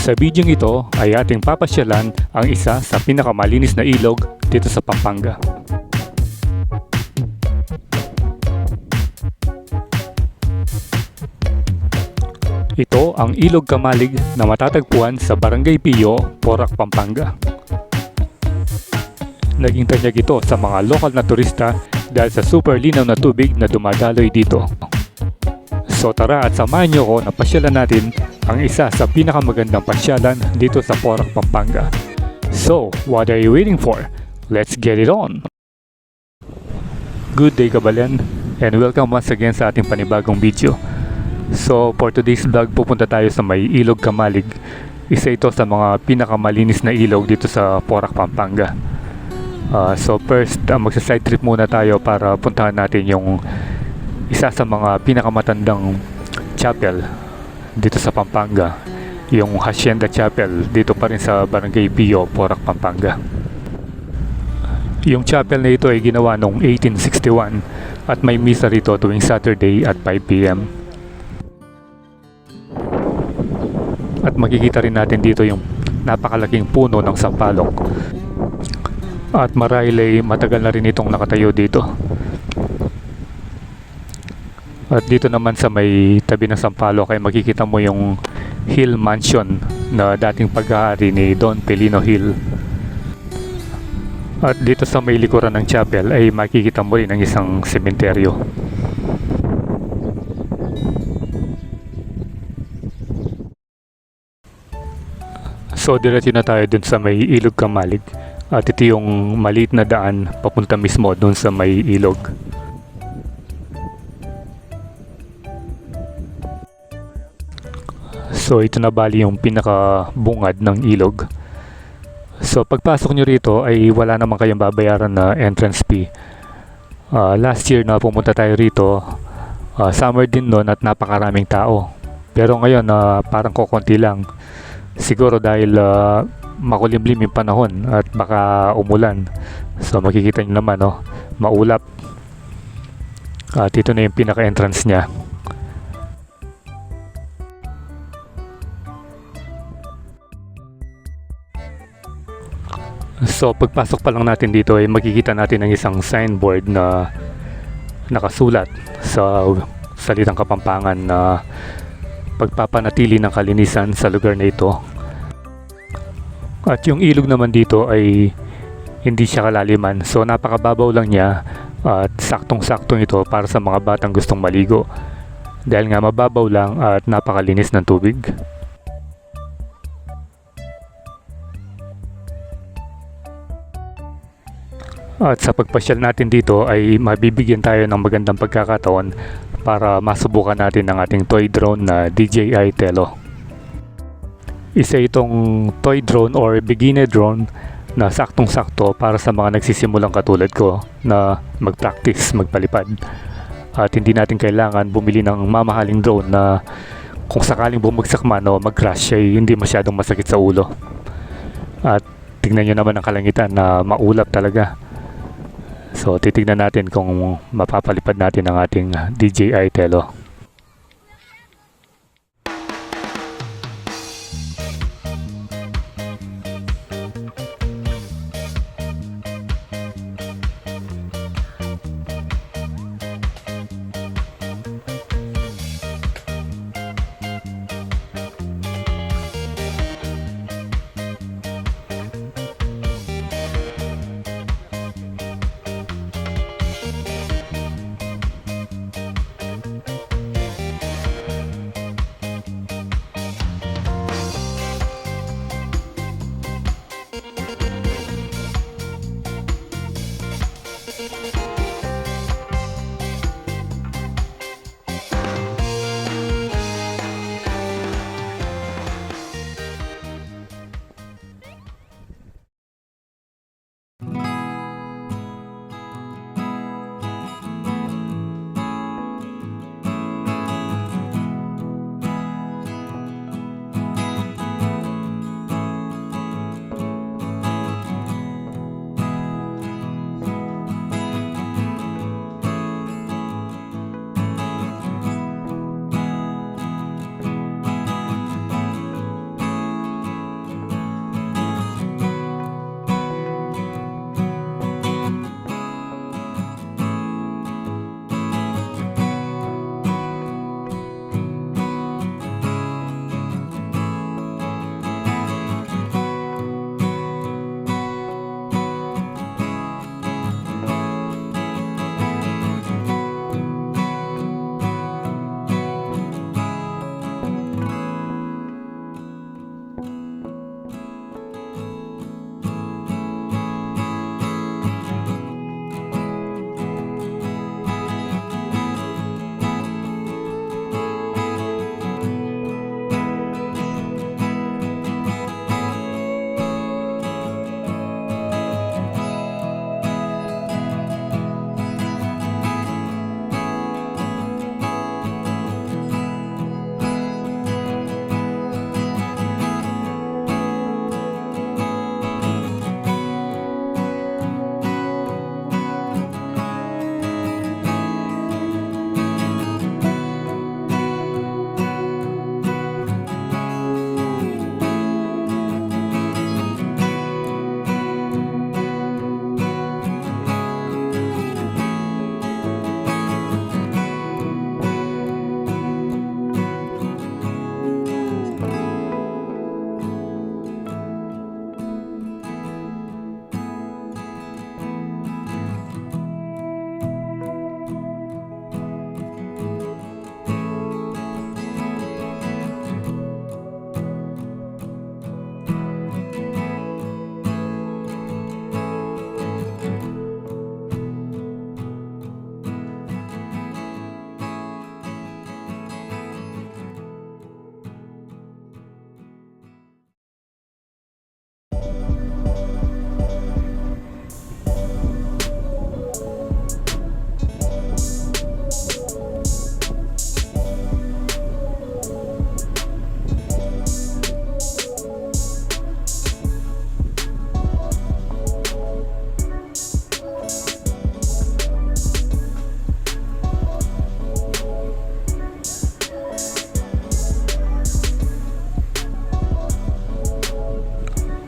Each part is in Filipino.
Sa video ito ay ating papasyalan ang isa sa pinakamalinis na ilog dito sa Pampanga. Ito ang Ilog Kamalig na matatagpuan sa Barangay Pio, Porac, Pampanga. Naging tanyag ito sa mga lokal na turista dahil sa super linaw na tubig na dumadaloy dito. So tara at samahan niyo ko na pasyalan natin ang isa sa pinakamagandang pasyalan dito sa Porac, Pampanga. So, what are you waiting for? Let's get it on! Good day kabalan, and welcome once again sa ating panibagong video. So, for today's vlog, pupunta tayo sa may Ilog Kamalig. Isa ito sa mga pinakamalinis na ilog dito sa Porac, Pampanga. So first, magsa-side trip muna tayo para puntahan natin yung isa sa mga pinakamatandang chapel dito sa Pampanga, yung Hacienda Chapel, dito pa rin sa Barangay Pio, Porac, Pampanga. Yung chapel na ito ay ginawa noong 1861 at may misa rito tuwing Saturday at 5 p.m. At makikita rin natin dito yung napakalaking puno ng sampalok. At marahil ay matagal na rin itong nakatayo dito. At dito naman sa may tabi ng sampalok ay makikita mo yung Hill Mansion na dating pag-aari ni Don Pelino Hill. At dito sa may likuran ng chapel ay makikita mo rin ang isang sementeryo. So diretso na tayo dun sa may Ilog Kamalig. At ito yung maliit na daan papunta mismo dun sa may ilog. So ito na bali yung pinakabungad ng ilog. So pagpasok nyo rito ay wala naman kayong babayaran na entrance fee. Last year na pumunta tayo rito, summer din noon at napakaraming tao. Pero ngayon parang kokonti lang. Siguro dahil makulimlim yung panahon at baka umulan. So makikita nyo naman, maulap. At ito na yung pinaka-entrance niya. So pagpasok pa lang natin dito ay makikita natin ang isang signboard na nakasulat sa salitang Kapampangan na pagpapanatili ng kalinisan sa lugar na ito. At yung ilog naman dito ay hindi siya kalaliman, so napakababaw lang niya at saktong-saktong ito para sa mga batang gustong maligo dahil nga mababaw lang at napakalinis ng tubig. At sa pagpasyal natin dito ay mabibigyan tayo ng magandang pagkakataon para masubukan natin ang ating toy drone na DJI Tello. Isa itong toy drone or beginner drone na saktong-sakto para sa mga nagsisimulang katulad ko na mag-practice, magpalipad. At hindi natin kailangan bumili ng mamahaling drone na kung sakaling bumagsak man o mag-crash ay hindi masyadong masakit sa ulo. At tingnan nyo naman ang kalangitan na maulap talaga. So titignan natin kung mapapalipad natin ang ating DJI Tello.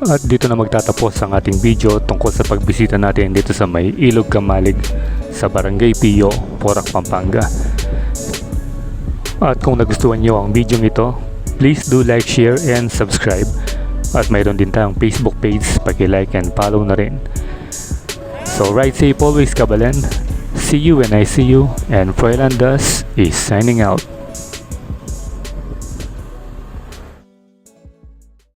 At dito na magtatapos ang ating video tungkol sa pagbisita natin dito sa may Ilog Kamalig sa Barangay Pio, Porac, Pampanga. At kung nagustuhan nyo ang video ito, please do like, share, and subscribe. At mayroon din tayong Facebook page, paki-like and follow na rin. So ride safe always, Kabalen. See you when I see you, and Froilan Das is signing out.